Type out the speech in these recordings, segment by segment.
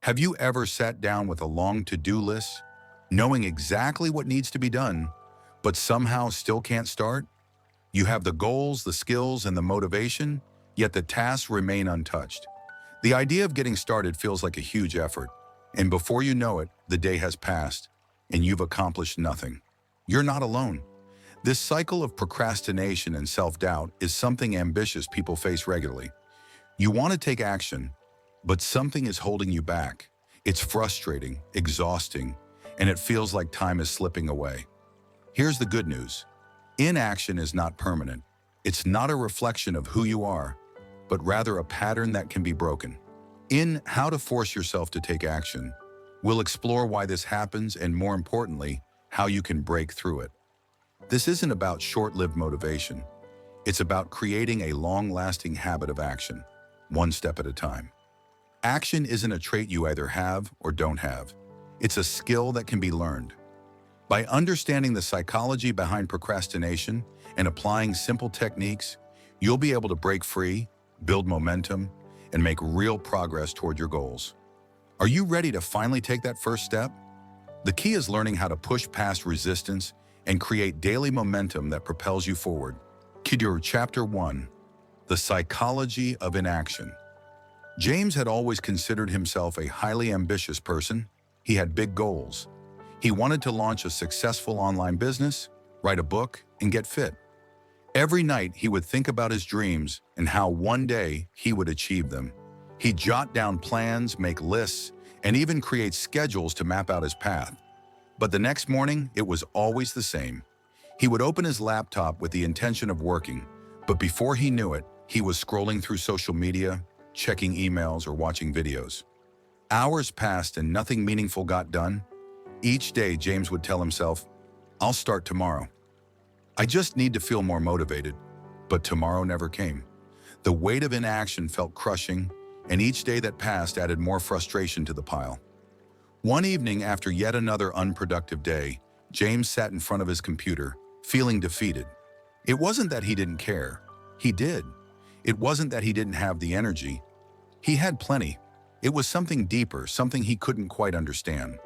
Have you ever sat down with a long to-do list, knowing exactly what needs to be done, but somehow still can't start? You have the goals, the skills, and the motivation, yet the tasks remain untouched. The idea of getting started feels like a huge effort, and before you know it, the day has passed, and you've accomplished nothing. You're not alone. This cycle of procrastination and self-doubt is something ambitious people face regularly. You want to take action, but something is holding you back. It's frustrating, exhausting, and it feels like time is slipping away. Here's the good news. Inaction is not permanent. It's not a reflection of who you are, but rather a pattern that can be broken. In How to Force Yourself to Take Action, we'll explore why this happens and, more importantly, how you can break through it. This isn't about short-lived motivation. It's about creating a long-lasting habit of action, one step at a time. Action isn't a trait you either have or don't have. It's a skill that can be learned. By understanding the psychology behind procrastination and applying simple techniques, you'll be able to break free, build momentum, and make real progress toward your goals. Are you ready to finally take that first step? The key is learning how to push past resistance and create daily momentum that propels you forward. Chapter 1. The Psychology of Inaction. James had always considered himself a highly ambitious person. He had big goals. He wanted to launch a successful online business, write a book, and get fit. Every night, he would think about his dreams and how one day he would achieve them. He'd jot down plans, make lists, and even create schedules to map out his path. But the next morning, it was always the same. He would open his laptop with the intention of working, but before he knew it, he was scrolling through social media, checking emails, or watching videos. Hours passed and nothing meaningful got done. Each day, James would tell himself, "I'll start tomorrow. I just need to feel more motivated." But tomorrow never came. The weight of inaction felt crushing, and each day that passed added more frustration to the pile. One evening, after yet another unproductive day, James sat in front of his computer, feeling defeated. It wasn't that he didn't care. He did. It wasn't that he didn't have the energy. He had plenty. It was something deeper, something he couldn't quite understand.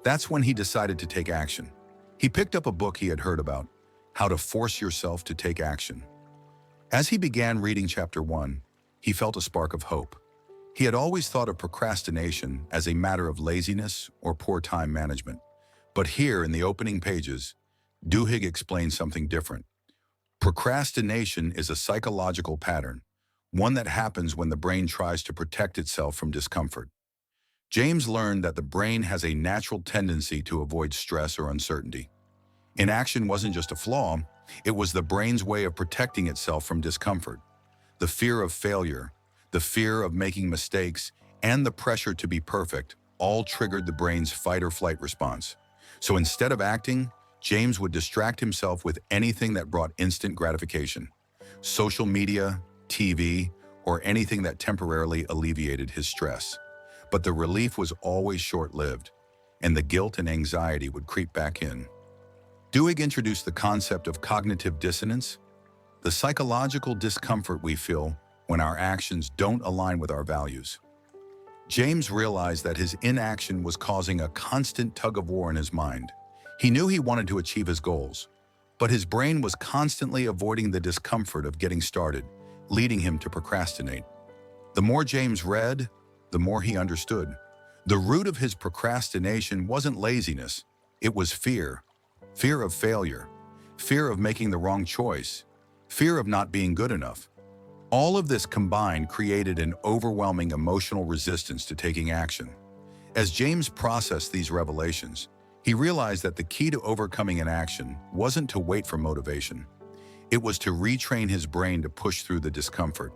That's when he decided to take action. He picked up a book he had heard about, How to Force Yourself to Take Action. As he began reading chapter 1, he felt a spark of hope. He had always thought of procrastination as a matter of laziness or poor time management. But here in the opening pages, Duhigg explains something different. Procrastination is a psychological pattern, one that happens when the brain tries to protect itself from discomfort. James learned that the brain has a natural tendency to avoid stress or uncertainty. Inaction wasn't just a flaw, it was the brain's way of protecting itself from discomfort. The fear of failure, the fear of making mistakes, and the pressure to be perfect all triggered the brain's fight-or-flight response. So instead of acting, James would distract himself with anything that brought instant gratification. Social media, TV, or anything that temporarily alleviated his stress. But the relief was always short-lived, and the guilt and anxiety would creep back in. Duhigg introduced the concept of cognitive dissonance, the psychological discomfort we feel when our actions don't align with our values. James realized that his inaction was causing a constant tug-of-war in his mind. He knew he wanted to achieve his goals, but his brain was constantly avoiding the discomfort of getting started, leading him to procrastinate. The more James read, the more he understood. The root of his procrastination wasn't laziness, it was fear. Fear of failure, fear of making the wrong choice, fear of not being good enough. All of this combined created an overwhelming emotional resistance to taking action. As James processed these revelations, he realized that the key to overcoming inaction wasn't to wait for motivation. It was to retrain his brain to push through the discomfort.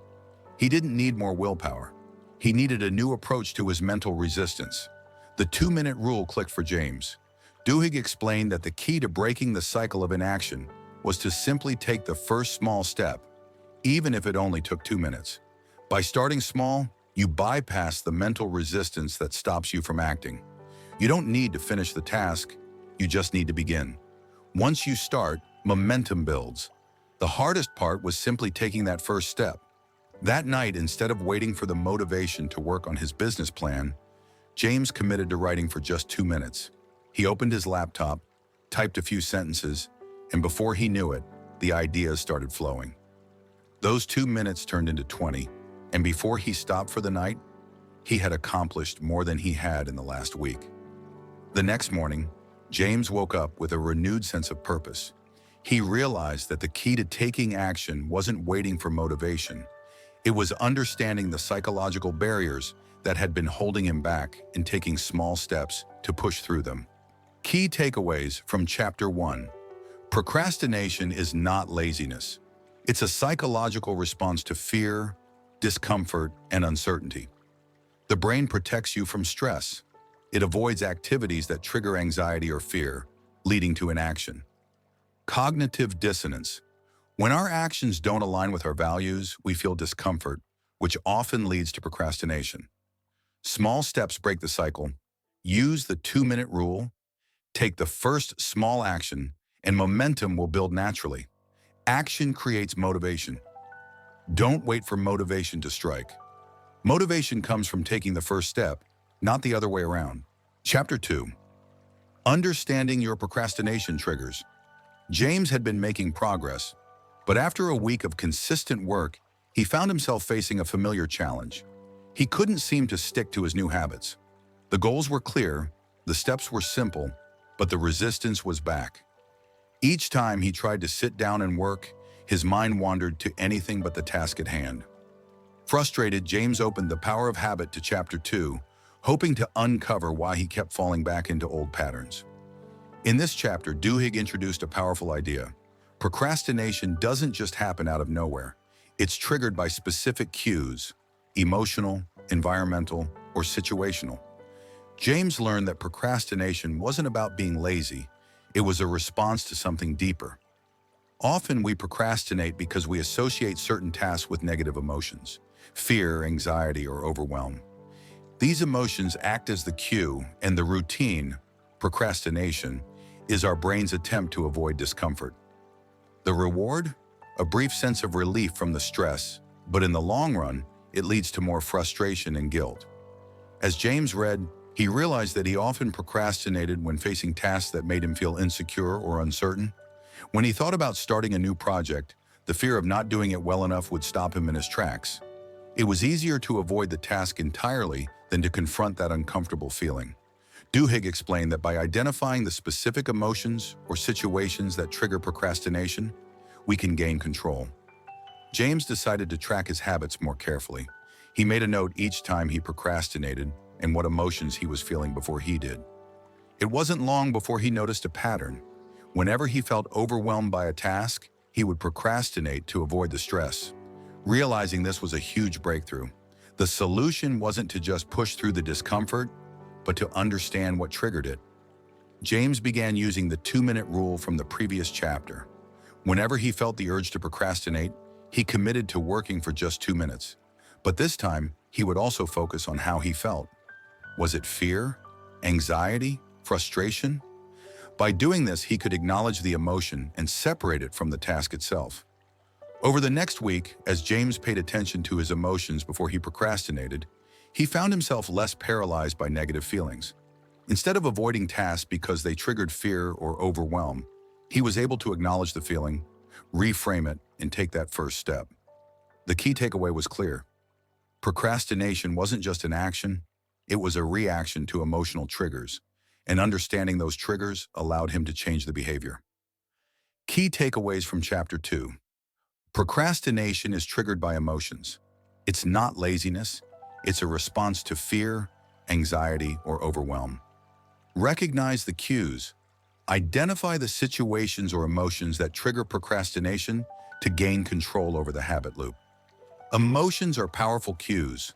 He didn't need more willpower. He needed a new approach to his mental resistance. The 2-minute rule clicked for James. Duhigg explained that the key to breaking the cycle of inaction was to simply take the first small step, even if it only took 2 minutes. By starting small, you bypass the mental resistance that stops you from acting. You don't need to finish the task, you just need to begin. Once you start, momentum builds. The hardest part was simply taking that first step. That night, instead of waiting for the motivation to work on his business plan, James committed to writing for just 2 minutes. He opened his laptop, typed a few sentences, and before he knew it, the ideas started flowing. Those 2 minutes turned into 20, and before he stopped for the night, he had accomplished more than he had in the last week. The next morning, James woke up with a renewed sense of purpose. He realized that the key to taking action wasn't waiting for motivation. It was understanding the psychological barriers that had been holding him back and taking small steps to push through them. Key takeaways from Chapter 1. Procrastination is not laziness. It's a psychological response to fear, discomfort, and uncertainty. The brain protects you from stress. It avoids activities that trigger anxiety or fear, leading to inaction. Cognitive dissonance. When our actions don't align with our values, we feel discomfort, which often leads to procrastination. Small steps break the cycle. Use the 2-minute rule. Take the first small action, and momentum will build naturally. Action creates motivation. Don't wait for motivation to strike. Motivation comes from taking the first step, not the other way around. Chapter 2. Understanding your procrastination triggers. James had been making progress, but after a week of consistent work, he found himself facing a familiar challenge. He couldn't seem to stick to his new habits. The goals were clear, the steps were simple, but the resistance was back. Each time he tried to sit down and work, his mind wandered to anything but the task at hand. Frustrated, James opened The Power of Habit to Chapter 2, hoping to uncover why he kept falling back into old patterns. In this chapter, Duhigg introduced a powerful idea. Procrastination doesn't just happen out of nowhere. It's triggered by specific cues, emotional, environmental, or situational. James learned that procrastination wasn't about being lazy. It was a response to something deeper. Often we procrastinate because we associate certain tasks with negative emotions, fear, anxiety, or overwhelm. These emotions act as the cue, and the routine, procrastination, is our brain's attempt to avoid discomfort. The reward? A brief sense of relief from the stress, but in the long run, it leads to more frustration and guilt. As James read, he realized that he often procrastinated when facing tasks that made him feel insecure or uncertain. When he thought about starting a new project, the fear of not doing it well enough would stop him in his tracks. It was easier to avoid the task entirely than to confront that uncomfortable feeling. Duhigg explained that by identifying the specific emotions or situations that trigger procrastination, we can gain control. James decided to track his habits more carefully. He made a note each time he procrastinated and what emotions he was feeling before he did. It wasn't long before he noticed a pattern. Whenever he felt overwhelmed by a task, he would procrastinate to avoid the stress. Realizing this was a huge breakthrough. The solution wasn't to just push through the discomfort, but to understand what triggered it. James began using the 2-minute rule from the previous chapter. Whenever he felt the urge to procrastinate, he committed to working for just 2 minutes. But this time, he would also focus on how he felt. Was it fear, anxiety, frustration? By doing this, he could acknowledge the emotion and separate it from the task itself. Over the next week, as James paid attention to his emotions before he procrastinated, he found himself less paralyzed by negative feelings. Instead of avoiding tasks because they triggered fear or overwhelm, he was able to acknowledge the feeling, reframe it, and take that first step. The key takeaway was clear. Procrastination wasn't just an action, it was a reaction to emotional triggers, and understanding those triggers allowed him to change the behavior. Key takeaways from Chapter 2. Procrastination is triggered by emotions. It's not laziness. It's a response to fear, anxiety, or overwhelm. Recognize the cues. Identify the situations or emotions that trigger procrastination to gain control over the habit loop. Emotions are powerful cues.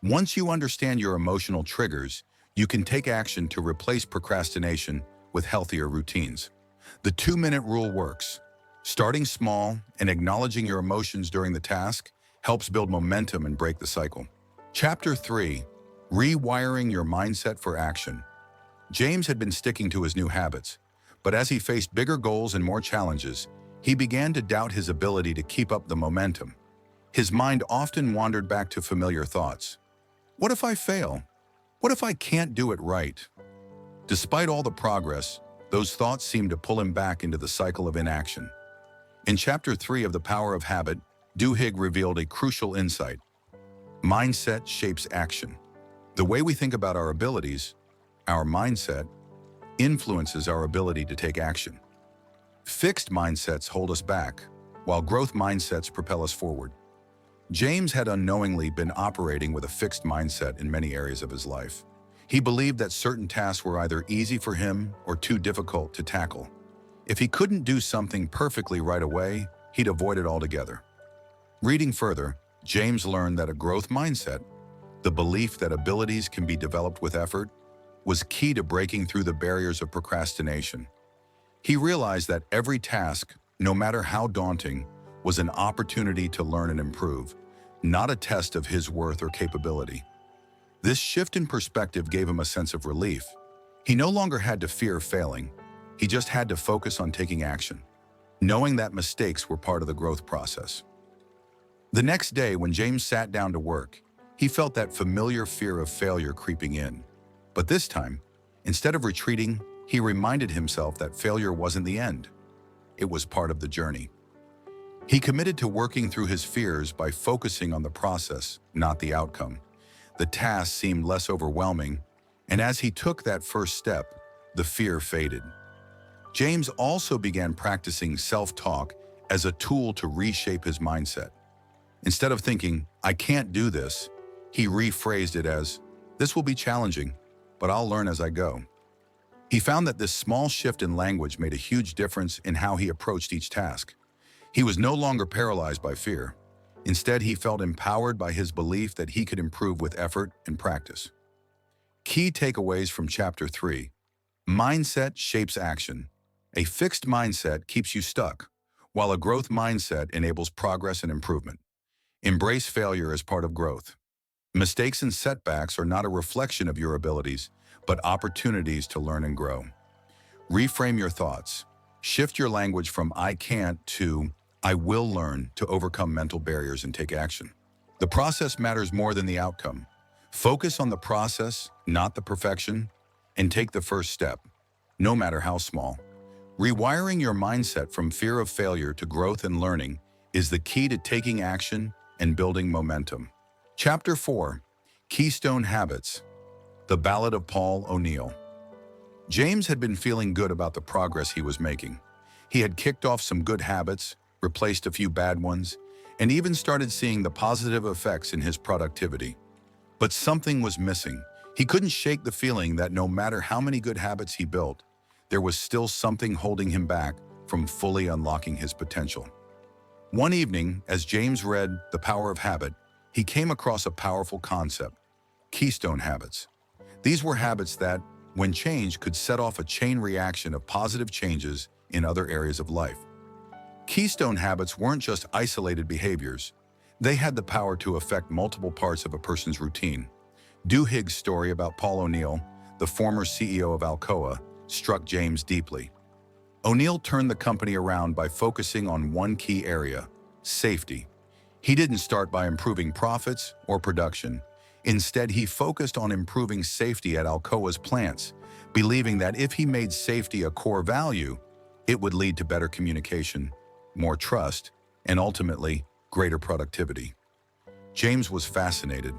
Once you understand your emotional triggers, you can take action to replace procrastination with healthier routines. The 2-minute rule works. Starting small and acknowledging your emotions during the task helps build momentum and break the cycle. Chapter 3. Rewiring your mindset for action. James had been sticking to his new habits, but as he faced bigger goals and more challenges, he began to doubt his ability to keep up the momentum. His mind often wandered back to familiar thoughts. What if I fail? What if I can't do it right? Despite all the progress, those thoughts seem to pull him back into the cycle of inaction. In Chapter 3 of The Power of Habit, Duhigg revealed a crucial insight. Mindset shapes action. The way we think about our abilities, our mindset, influences our ability to take action. Fixed mindsets hold us back, while growth mindsets propel us forward. James had unknowingly been operating with a fixed mindset in many areas of his life. He believed that certain tasks were either easy for him or too difficult to tackle. If he couldn't do something perfectly right away, he'd avoid it altogether. Reading further, James learned that a growth mindset, the belief that abilities can be developed with effort, was key to breaking through the barriers of procrastination. He realized that every task, no matter how daunting, was an opportunity to learn and improve, not a test of his worth or capability. This shift in perspective gave him a sense of relief. He no longer had to fear failing. He just had to focus on taking action, knowing that mistakes were part of the growth process. The next day, when James sat down to work, he felt that familiar fear of failure creeping in. But this time, instead of retreating, he reminded himself that failure wasn't the end. It was part of the journey. He committed to working through his fears by focusing on the process, not the outcome. The task seemed less overwhelming, and as he took that first step, the fear faded. James also began practicing self-talk as a tool to reshape his mindset. Instead of thinking, "I can't do this," he rephrased it as, "This will be challenging, but I'll learn as I go." He found that this small shift in language made a huge difference in how he approached each task. He was no longer paralyzed by fear. Instead, he felt empowered by his belief that he could improve with effort and practice. Key takeaways from Chapter 3. Mindset shapes action. A fixed mindset keeps you stuck, while a growth mindset enables progress and improvement. Embrace failure as part of growth. Mistakes and setbacks are not a reflection of your abilities, but opportunities to learn and grow. Reframe your thoughts. Shift your language from "I can't" to "I will learn" to overcome mental barriers and take action. The process matters more than the outcome. Focus on the process, not the perfection, and take the first step, no matter how small. Rewiring your mindset from fear of failure to growth and learning is the key to taking action and building momentum. Chapter 4. Keystone Habits. The Ballad of Paul O'Neill. James had been feeling good about the progress he was making. He had kicked off some good habits, replaced a few bad ones, and even started seeing the positive effects in his productivity. But something was missing. He couldn't shake the feeling that no matter how many good habits he built, there was still something holding him back from fully unlocking his potential. One evening, as James read The Power of Habit, he came across a powerful concept: keystone habits. These were habits that, when changed, could set off a chain reaction of positive changes in other areas of life. Keystone habits weren't just isolated behaviors. They had the power to affect multiple parts of a person's routine. Duhigg's story about Paul O'Neill, the former CEO of Alcoa, struck James deeply. O'Neill turned the company around by focusing on one key area: safety. He didn't start by improving profits or production. Instead, he focused on improving safety at Alcoa's plants, believing that if he made safety a core value, it would lead to better communication, more trust, and ultimately, greater productivity. James was fascinated.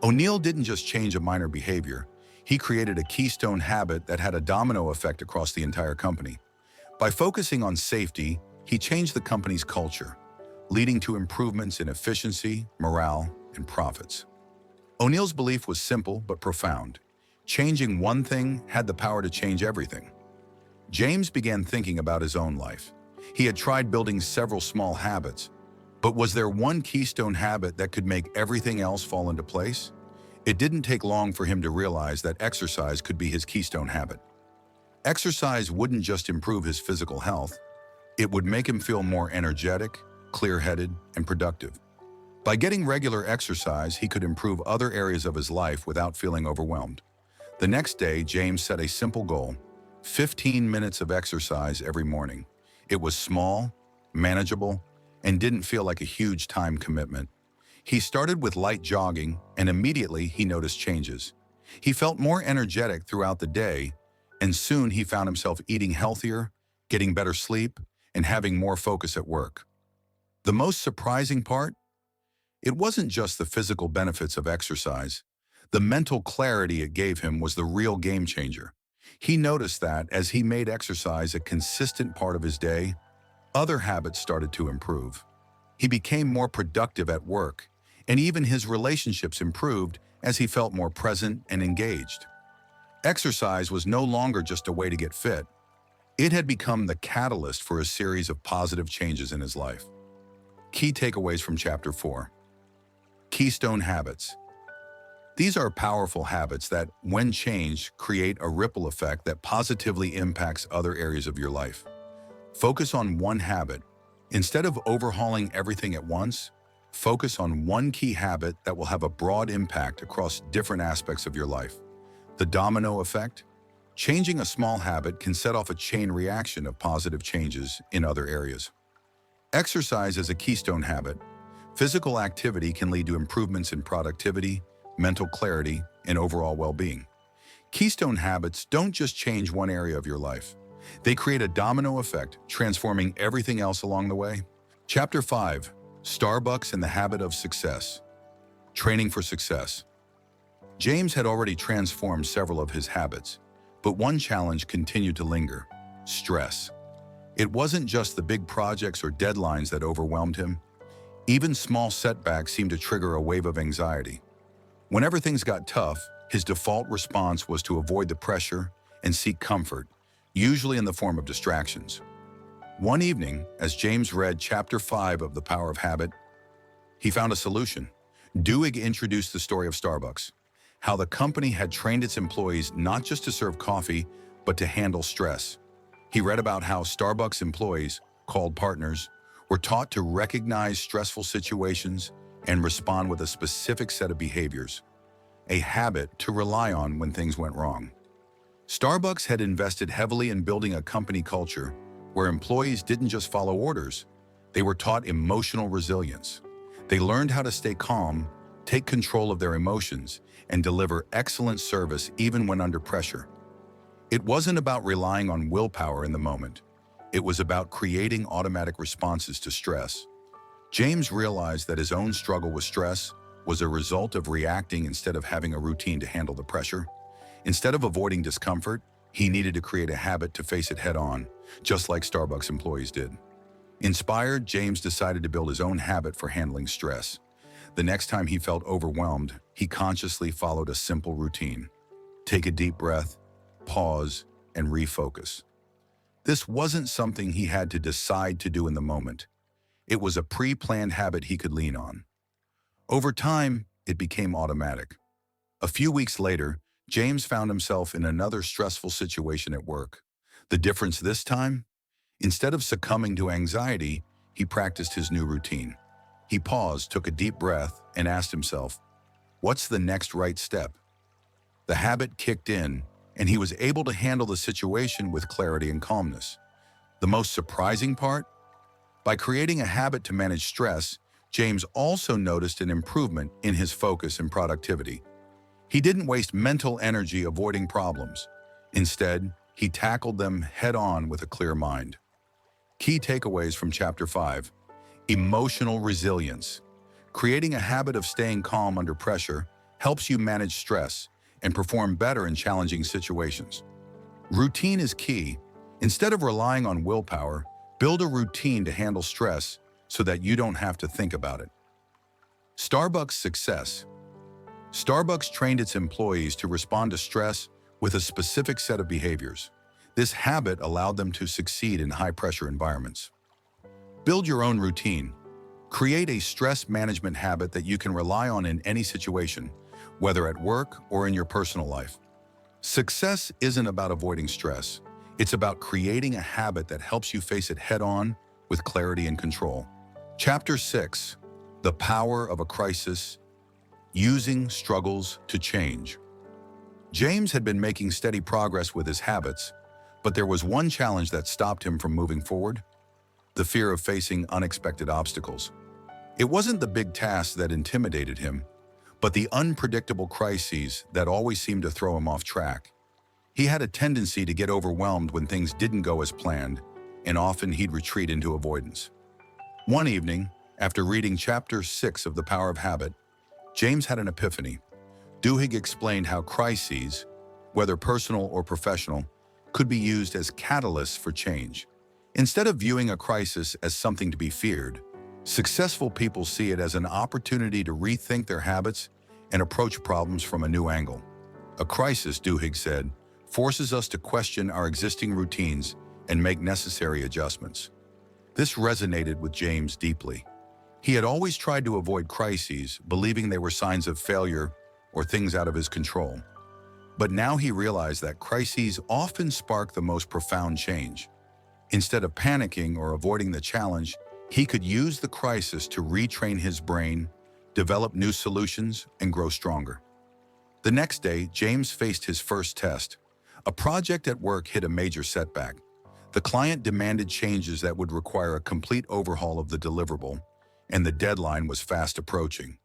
O'Neill didn't just change a minor behavior. He created a keystone habit that had a domino effect across the entire company. By focusing on safety, he changed the company's culture, leading to improvements in efficiency, morale, and profits. O'Neill's belief was simple but profound. Changing one thing had the power to change everything. James began thinking about his own life. He had tried building several small habits, but was there one keystone habit that could make everything else fall into place? It didn't take long for him to realize that exercise could be his keystone habit. Exercise wouldn't just improve his physical health, it would make him feel more energetic, clear-headed, and productive. By getting regular exercise, he could improve other areas of his life without feeling overwhelmed. The next day, James set a simple goal: 15 minutes of exercise every morning. It was small, manageable, and didn't feel like a huge time commitment. He started with light jogging, and immediately he noticed changes. He felt more energetic throughout the day, and soon he found himself eating healthier, getting better sleep, and having more focus at work. The most surprising part? It wasn't just the physical benefits of exercise. The mental clarity it gave him was the real game changer. He noticed that as he made exercise a consistent part of his day, other habits started to improve. He became more productive at work, and even his relationships improved as he felt more present and engaged. Exercise was no longer just a way to get fit. It had become the catalyst for a series of positive changes in his life. Key takeaways from Chapter 4. Keystone habits. These are powerful habits that, when changed, create a ripple effect that positively impacts other areas of your life. Focus on one habit. Instead of overhauling everything at once, focus on one key habit that will have a broad impact across different aspects of your life. The domino effect. Changing a small habit can set off a chain reaction of positive changes in other areas. Exercise is a keystone habit. Physical activity can lead to improvements in productivity, mental clarity, and overall well-being. Keystone habits don't just change one area of your life. They create a domino effect, transforming everything else along the way. Chapter 5. Starbucks and the Habit of Success. Training for success. James had already transformed several of his habits, but one challenge continued to linger: stress. It wasn't just the big projects or deadlines that overwhelmed him. Even small setbacks seemed to trigger a wave of anxiety. Whenever things got tough, his default response was to avoid the pressure and seek comfort, usually in the form of distractions. One evening, as James read Chapter 5 of The Power of Habit, he found a solution. Dewey introduced the story of Starbucks, how the company had trained its employees not just to serve coffee, but to handle stress. He read about how Starbucks employees, called partners, were taught to recognize stressful situations and respond with a specific set of behaviors, a habit to rely on when things went wrong. Starbucks had invested heavily in building a company culture where employees didn't just follow orders, they were taught emotional resilience. They learned how to stay calm, take control of their emotions, and deliver excellent service even when under pressure. It wasn't about relying on willpower in the moment. It was about creating automatic responses to stress. James realized that his own struggle with stress was a result of reacting instead of having a routine to handle the pressure. Instead of avoiding discomfort, he needed to create a habit to face it head-on, just like Starbucks employees did. Inspired, James decided to build his own habit for handling stress. The next time he felt overwhelmed, he consciously followed a simple routine. Take a deep breath, pause, and refocus. This wasn't something he had to decide to do in the moment. It was a pre-planned habit he could lean on. Over time, it became automatic. A few weeks later, James found himself in another stressful situation at work. The difference this time? Instead of succumbing to anxiety, he practiced his new routine. He paused, took a deep breath, and asked himself, "What's the next right step?" The habit kicked in, and he was able to handle the situation with clarity and calmness. The most surprising part? By creating a habit to manage stress, James also noticed an improvement in his focus and productivity. He didn't waste mental energy avoiding problems. Instead, he tackled them head-on with a clear mind. Key takeaways from Chapter 5. Emotional resilience. Creating a habit of staying calm under pressure helps you manage stress and perform better in challenging situations. Routine is key. Instead of relying on willpower, build a routine to handle stress so that you don't have to think about it. Starbucks success. Starbucks trained its employees to respond to stress with a specific set of behaviors. This habit allowed them to succeed in high-pressure environments. Build your own routine. Create a stress management habit that you can rely on in any situation, whether at work or in your personal life. Success isn't about avoiding stress. It's about creating a habit that helps you face it head-on with clarity and control. Chapter 6. The Power of a Crisis. Using struggles to change. James had been making steady progress with his habits, but there was one challenge that stopped him from moving forward: the fear of facing unexpected obstacles. It wasn't the big tasks that intimidated him, but the unpredictable crises that always seemed to throw him off track. He had a tendency to get overwhelmed when things didn't go as planned, and often he'd retreat into avoidance. One evening, after reading Chapter 6 of The Power of Habit, James had an epiphany. Duhigg explained how crises, whether personal or professional, could be used as catalysts for change. Instead of viewing a crisis as something to be feared, successful people see it as an opportunity to rethink their habits and approach problems from a new angle. A crisis, Duhigg said, forces us to question our existing routines and make necessary adjustments. This resonated with James deeply. He had always tried to avoid crises, believing they were signs of failure or things out of his control. But now he realized that crises often spark the most profound change. Instead of panicking or avoiding the challenge, he could use the crisis to retrain his brain, develop new solutions, and grow stronger. The next day, James faced his first test. A project at work hit a major setback. The client demanded changes that would require a complete overhaul of the deliverable, and the deadline was fast approaching.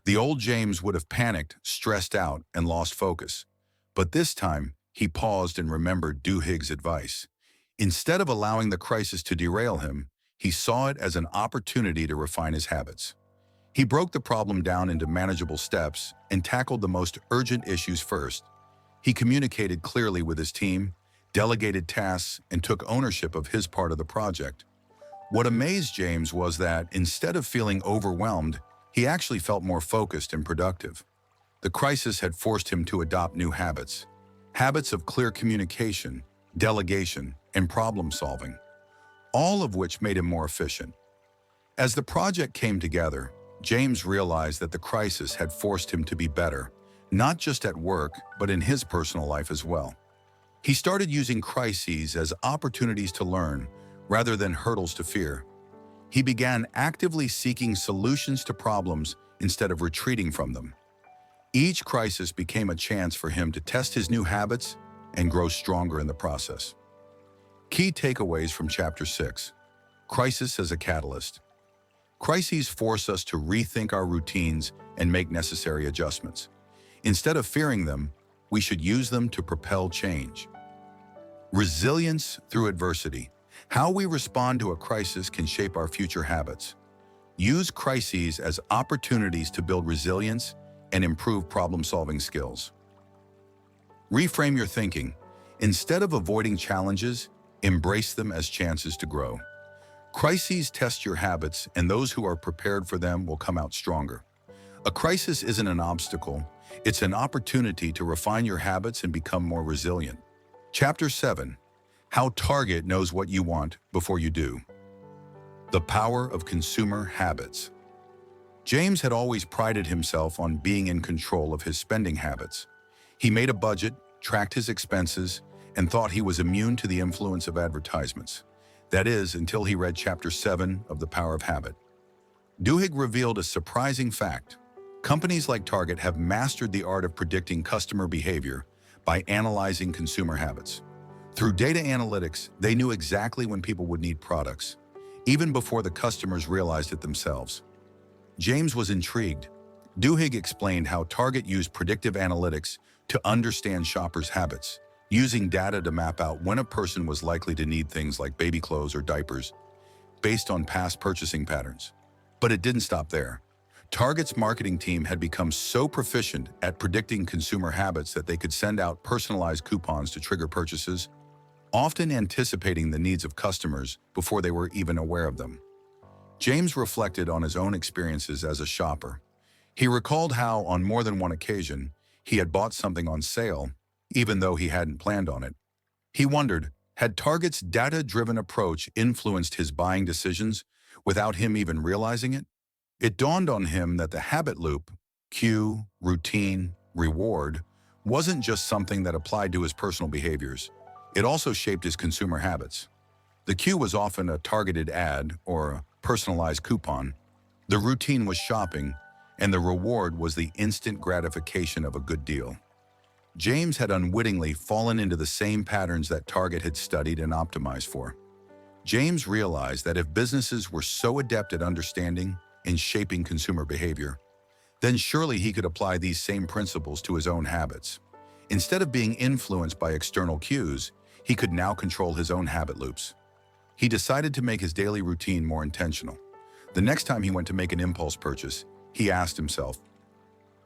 The old James would have panicked, stressed out, and lost focus. But this time, he paused and remembered Duhigg's advice. Instead of allowing the crisis to derail him, he saw it as an opportunity to refine his habits. He broke the problem down into manageable steps and tackled the most urgent issues first. He communicated clearly with his team, delegated tasks, and took ownership of his part of the project. What amazed James was that, instead of feeling overwhelmed, he actually felt more focused and productive. The crisis had forced him to adopt new habits of clear communication, delegation, and problem solving, all of which made him more efficient. As the project came together, James realized that the crisis had forced him to be better, not just at work, but in his personal life as well. He started using crises as opportunities to learn, rather than hurdles to fear. He began actively seeking solutions to problems instead of retreating from them. Each crisis became a chance for him to test his new habits and grow stronger in the process. Key takeaways from Chapter 6. Crisis as a catalyst. Crises force us to rethink our routines and make necessary adjustments. Instead of fearing them, we should use them to propel change. Resilience through adversity. How we respond to a crisis can shape our future habits. Use crises as opportunities to build resilience and improve problem-solving skills. Reframe your thinking. Instead of avoiding challenges, embrace them as chances to grow. Crises test your habits, and those who are prepared for them will come out stronger. A crisis isn't an obstacle, it's an opportunity to refine your habits and become more resilient. Chapter 7. How Target knows what you want before you do. The power of consumer habits. James had always prided himself on being in control of his spending habits. He made a budget, tracked his expenses, and thought he was immune to the influence of advertisements. That is, until he read Chapter 7 of The Power of Habit. Duhigg revealed a surprising fact. Companies like Target have mastered the art of predicting customer behavior by analyzing consumer habits. Through data analytics, they knew exactly when people would need products, even before the customers realized it themselves. James was intrigued. Duhigg explained how Target used predictive analytics to understand shoppers' habits, using data to map out when a person was likely to need things like baby clothes or diapers, based on past purchasing patterns. But it didn't stop there. Target's marketing team had become so proficient at predicting consumer habits that they could send out personalized coupons to trigger purchases, often anticipating the needs of customers before they were even aware of them. James reflected on his own experiences as a shopper. He recalled how, on more than one occasion, he had bought something on sale, even though he hadn't planned on it. He wondered, had Target's data-driven approach influenced his buying decisions without him even realizing it? It dawned on him that the habit loop, cue, routine, reward, wasn't just something that applied to his personal behaviors. It also shaped his consumer habits. The cue was often a targeted ad or a personalized coupon. The routine was shopping, and the reward was the instant gratification of a good deal. James had unwittingly fallen into the same patterns that Target had studied and optimized for. James realized that if businesses were so adept at understanding and shaping consumer behavior, then surely he could apply these same principles to his own habits. Instead of being influenced by external cues, he could now control his own habit loops. He decided to make his daily routine more intentional. The next time he went to make an impulse purchase, he asked himself,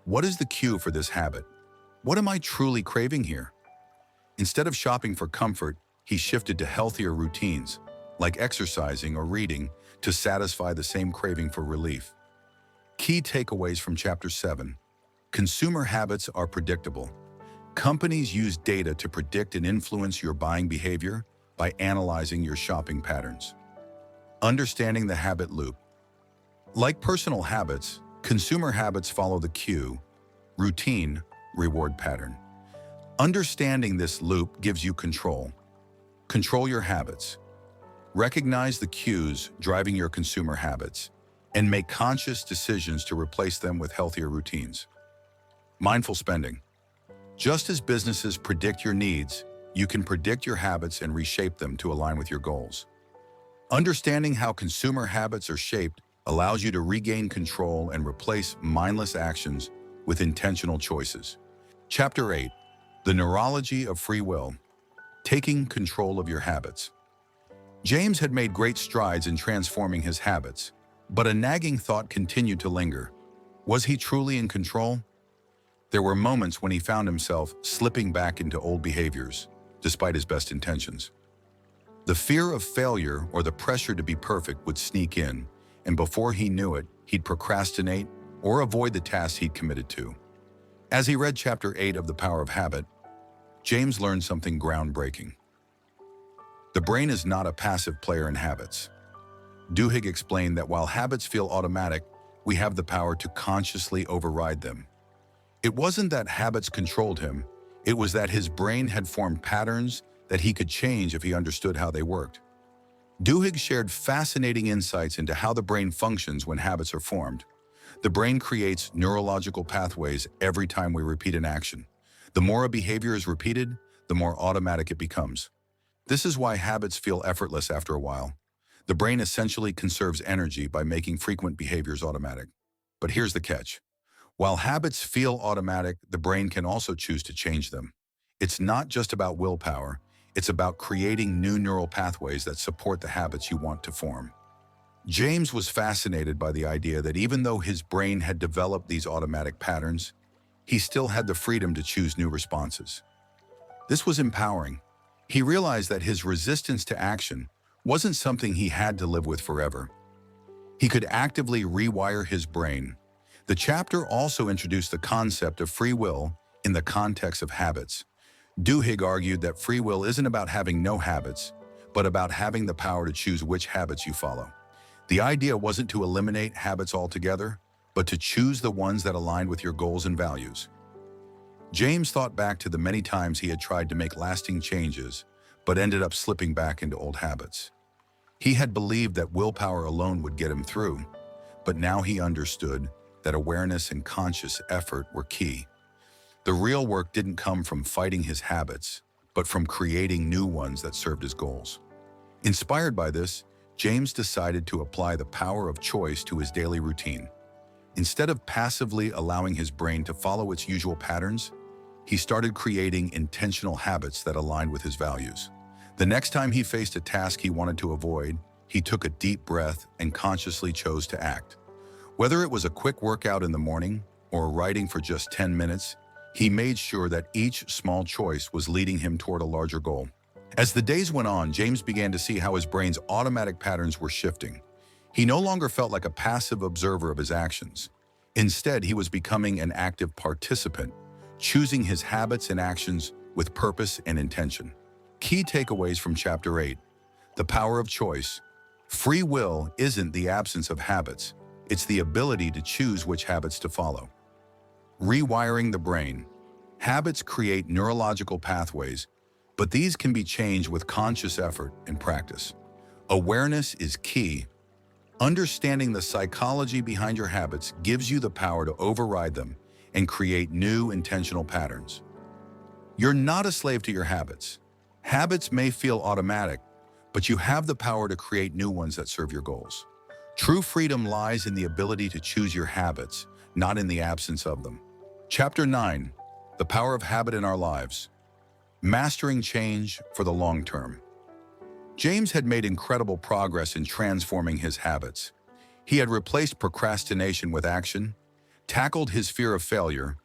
what is the cue for this habit? What am I truly craving here? Instead of shopping for comfort, he shifted to healthier routines, like exercising or reading, to satisfy the same craving for relief. Key takeaways from Chapter 7. Consumer habits are predictable. Companies use data to predict and influence your buying behavior by analyzing your shopping patterns. Understanding the habit loop. Like personal habits, consumer habits follow the cue, routine, reward pattern. Understanding this loop gives you control. Control your habits. Recognize the cues driving your consumer habits and make conscious decisions to replace them with healthier routines. Mindful spending. Just as businesses predict your needs, you can predict your habits and reshape them to align with your goals. Understanding how consumer habits are shaped allows you to regain control and replace mindless actions with intentional choices. Chapter 8. The Neurology of Free Will. Taking control of your habits. James had made great strides in transforming his habits, but a nagging thought continued to linger. Was he truly in control? There were moments when he found himself slipping back into old behaviors, despite his best intentions. The fear of failure or the pressure to be perfect would sneak in, and before he knew it, he'd procrastinate or avoid the tasks he'd committed to. As he read Chapter 8 of The Power of Habit, James learned something groundbreaking. The brain is not a passive player in habits. Duhigg explained that while habits feel automatic, we have the power to consciously override them. It wasn't that habits controlled him, it was that his brain had formed patterns that he could change if he understood how they worked. Duhigg shared fascinating insights into how the brain functions when habits are formed. The brain creates neurological pathways every time we repeat an action. The more a behavior is repeated, the more automatic it becomes. This is why habits feel effortless after a while. The brain essentially conserves energy by making frequent behaviors automatic. But here's the catch. While habits feel automatic, the brain can also choose to change them. It's not just about willpower, it's about creating new neural pathways that support the habits you want to form. James was fascinated by the idea that even though his brain had developed these automatic patterns, he still had the freedom to choose new responses. This was empowering. He realized that his resistance to action wasn't something he had to live with forever. He could actively rewire his brain. The chapter also introduced the concept of free will in the context of habits. Duhigg argued that free will isn't about having no habits, but about having the power to choose which habits you follow. The idea wasn't to eliminate habits altogether, but to choose the ones that aligned with your goals and values. James thought back to the many times he had tried to make lasting changes, but ended up slipping back into old habits. He had believed that willpower alone would get him through, but now he understood that awareness and conscious effort were key. The real work didn't come from fighting his habits, but from creating new ones that served his goals. Inspired by this, James decided to apply the power of choice to his daily routine. Instead of passively allowing his brain to follow its usual patterns, he started creating intentional habits that aligned with his values. The next time he faced a task he wanted to avoid, he took a deep breath and consciously chose to act. Whether it was a quick workout in the morning or writing for just 10 minutes, he made sure that each small choice was leading him toward a larger goal. As the days went on, James began to see how his brain's automatic patterns were shifting. He no longer felt like a passive observer of his actions. Instead, he was becoming an active participant, choosing his habits and actions with purpose and intention. Key takeaways from Chapter 8. The power of choice. Free will isn't the absence of habits. It's the ability to choose which habits to follow. Rewiring the brain. Habits create neurological pathways, but these can be changed with conscious effort and practice. Awareness is key. Understanding the psychology behind your habits gives you the power to override them and create new intentional patterns. You're not a slave to your habits. Habits may feel automatic, but you have the power to create new ones that serve your goals. True freedom lies in the ability to choose your habits, not in the absence of them. Chapter 9. The Power of Habit in Our Lives. Mastering Change for the Long Term. James had made incredible progress in transforming his habits. He had replaced procrastination with action, tackled his fear of failure,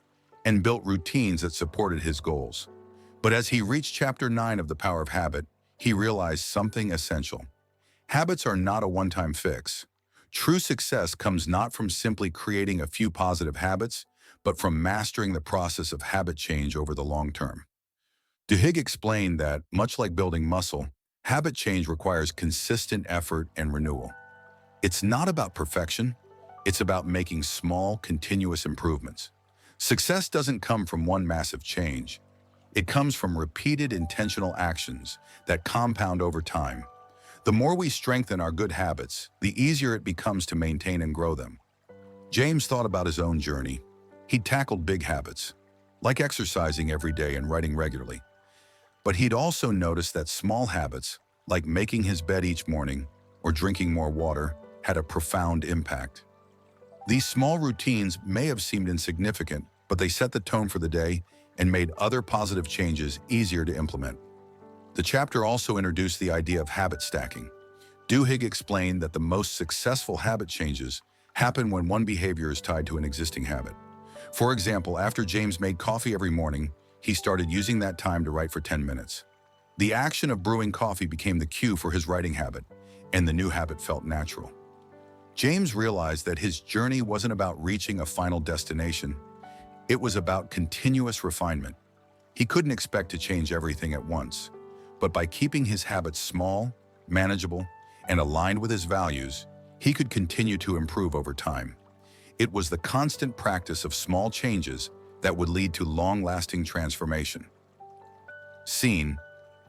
and built routines that supported his goals. But as he reached Chapter 9 of The Power of Habit, he realized something essential. Habits are not a one-time fix. True success comes not from simply creating a few positive habits, but from mastering the process of habit change over the long term. Duhigg explained that, much like building muscle, habit change requires consistent effort and renewal. It's not about perfection, it's about making small, continuous improvements. Success doesn't come from one massive change. It comes from repeated intentional actions that compound over time. The more we strengthen our good habits, the easier it becomes to maintain and grow them. James thought about his own journey. He'd tackled big habits, like exercising every day and writing regularly. But he'd also noticed that small habits, like making his bed each morning or drinking more water, had a profound impact. These small routines may have seemed insignificant, but they set the tone for the day and made other positive changes easier to implement. The chapter also introduced the idea of habit stacking. Duhigg explained that the most successful habit changes happen when one behavior is tied to an existing habit. For example, after James made coffee every morning, he started using that time to write for 10 minutes. The action of brewing coffee became the cue for his writing habit, and the new habit felt natural. James realized that his journey wasn't about reaching a final destination. It was about continuous refinement. He couldn't expect to change everything at once, but by keeping his habits small, manageable, and aligned with his values, he could continue to improve over time. It was the constant practice of small changes that would lead to long-lasting transformation. Scene: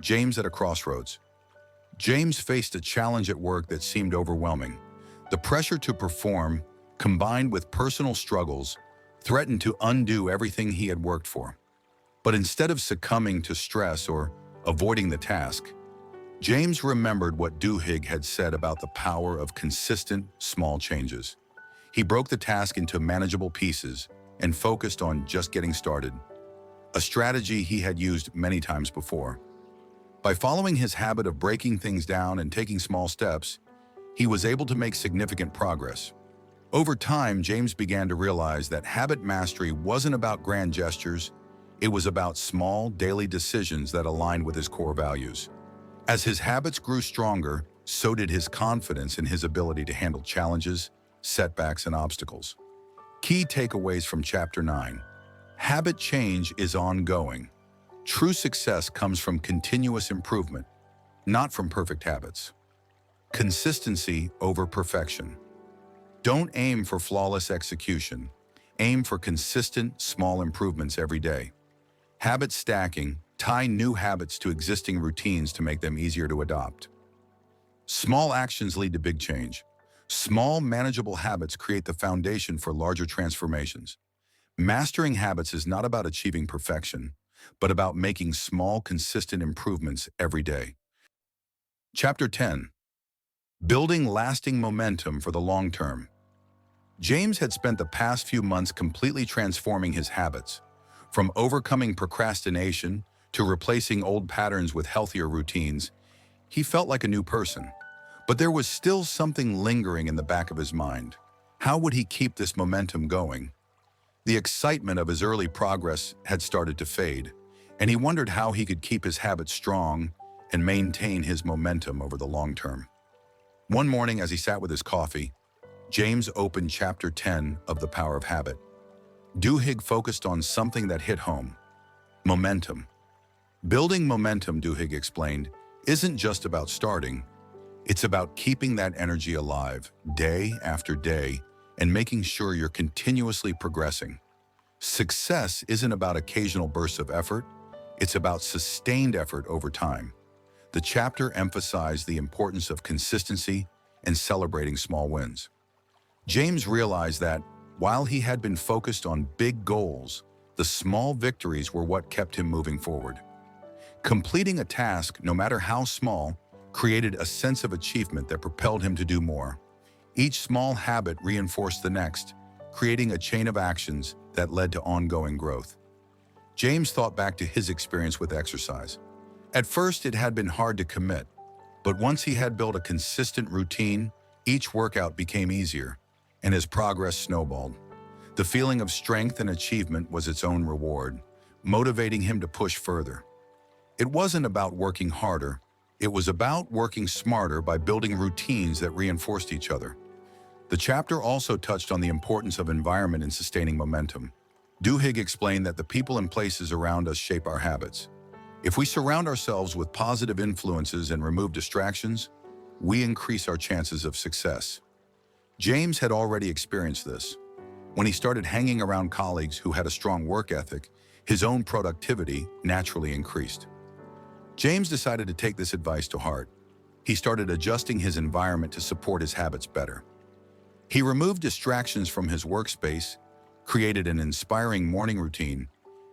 James at a crossroads. James faced a challenge at work that seemed overwhelming. The pressure to perform, combined with personal struggles, threatened to undo everything he had worked for. But instead of succumbing to stress or avoiding the task, James remembered what Duhigg had said about the power of consistent, small changes. He broke the task into manageable pieces and focused on just getting started, a strategy he had used many times before. By following his habit of breaking things down and taking small steps, he was able to make significant progress. Over time, James began to realize that habit mastery wasn't about grand gestures, it was about small, daily decisions that aligned with his core values. As his habits grew stronger, so did his confidence in his ability to handle challenges, setbacks, and obstacles. Key takeaways from Chapter 9. Habit change is ongoing. True success comes from continuous improvement, not from perfect habits. Consistency over perfection. Don't aim for flawless execution. Aim for consistent, small improvements every day. Habit stacking. Tie new habits to existing routines to make them easier to adopt. Small actions lead to big change. Small, manageable habits create the foundation for larger transformations. Mastering habits is not about achieving perfection, but about making small, consistent improvements every day. Chapter 10. Building lasting momentum for the long term. James had spent the past few months completely transforming his habits, from overcoming procrastination to replacing old patterns with healthier routines. He felt like a new person, but there was still something lingering in the back of his mind. How would he keep this momentum going? The excitement of his early progress had started to fade, and he wondered how he could keep his habits strong and maintain his momentum over the long term. One morning, as he sat with his coffee, James opened Chapter 10 of The Power of Habit. Duhigg focused on something that hit home: momentum. Building momentum, Duhigg explained, isn't just about starting. It's about keeping that energy alive day after day and making sure you're continuously progressing. Success isn't about occasional bursts of effort. It's about sustained effort over time. The chapter emphasized the importance of consistency and celebrating small wins. James realized that, while he had been focused on big goals, the small victories were what kept him moving forward. Completing a task, no matter how small, created a sense of achievement that propelled him to do more. Each small habit reinforced the next, creating a chain of actions that led to ongoing growth. James thought back to his experience with exercise. At first, it had been hard to commit, but once he had built a consistent routine, each workout became easier, and his progress snowballed. The feeling of strength and achievement was its own reward, motivating him to push further. It wasn't about working harder, it was about working smarter by building routines that reinforced each other. The chapter also touched on the importance of environment in sustaining momentum. Duhigg explained that the people and places around us shape our habits. If we surround ourselves with positive influences and remove distractions, we increase our chances of success. James had already experienced this. When he started hanging around colleagues who had a strong work ethic, his own productivity naturally increased. James decided to take this advice to heart. He started adjusting his environment to support his habits better. He removed distractions from his workspace, created an inspiring morning routine,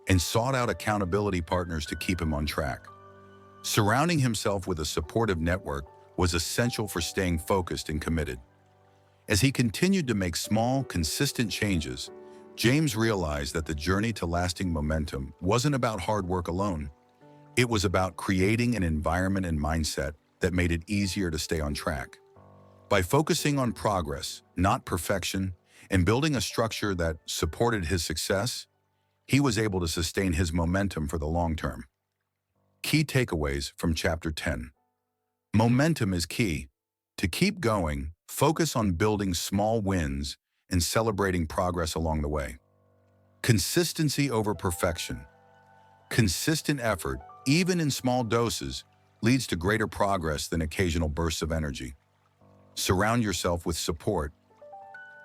and sought out accountability partners to keep him on track. Surrounding himself with a supportive network was essential for staying focused and committed. As he continued to make small, consistent changes, James realized that the journey to lasting momentum wasn't about hard work alone. It was about creating an environment and mindset that made it easier to stay on track. By focusing on progress, not perfection, and building a structure that supported his success, he was able to sustain his momentum for the long term. Key takeaways from Chapter 10. Momentum is key. To keep going, focus on building small wins and celebrating progress along the way. Consistency over perfection. Consistent effort, even in small doses, leads to greater progress than occasional bursts of energy. Surround yourself with support.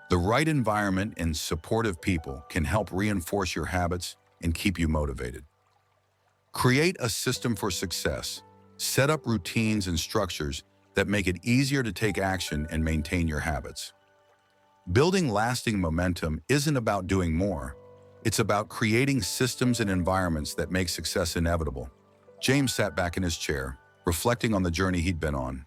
The right environment and supportive people can help reinforce your habits and keep you motivated. Create a system for success. Set up routines and structures that make it easier to take action and maintain your habits. Building lasting momentum isn't about doing more. It's about creating systems and environments that make success inevitable. James sat back in his chair, reflecting on the journey he'd been on.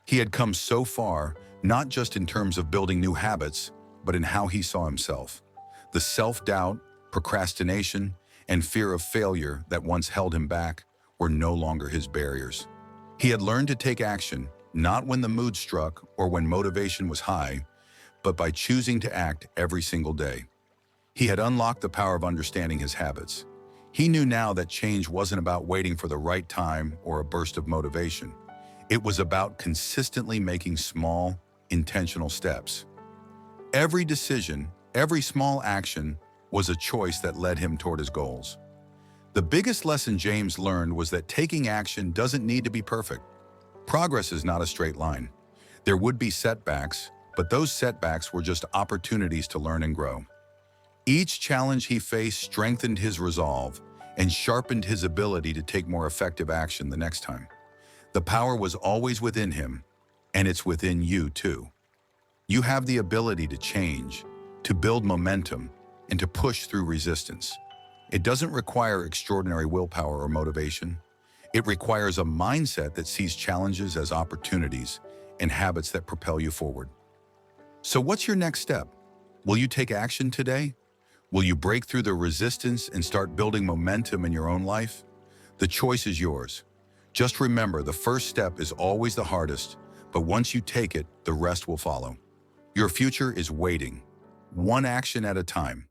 He had come so far, not just in terms of building new habits, but in how he saw himself. The self-doubt, procrastination, and fear of failure that once held him back were no longer his barriers. He had learned to take action, not when the mood struck or when motivation was high, but by choosing to act every single day. He had unlocked the power of understanding his habits. He knew now that change wasn't about waiting for the right time or a burst of motivation. It was about consistently making small, intentional steps. Every decision, every small action was a choice that led him toward his goals. The biggest lesson James learned was that taking action doesn't need to be perfect. Progress is not a straight line. There would be setbacks, but those setbacks were just opportunities to learn and grow. Each challenge he faced strengthened his resolve and sharpened his ability to take more effective action the next time. The power was always within him, and it's within you too. You have the ability to change, to build momentum, and to push through resistance. It doesn't require extraordinary willpower or motivation. It requires a mindset that sees challenges as opportunities and habits that propel you forward. So what's your next step? Will you take action today? Will you break through the resistance and start building momentum in your own life? The choice is yours. Just remember, the first step is always the hardest, but once you take it, the rest will follow. Your future is waiting, one action at a time.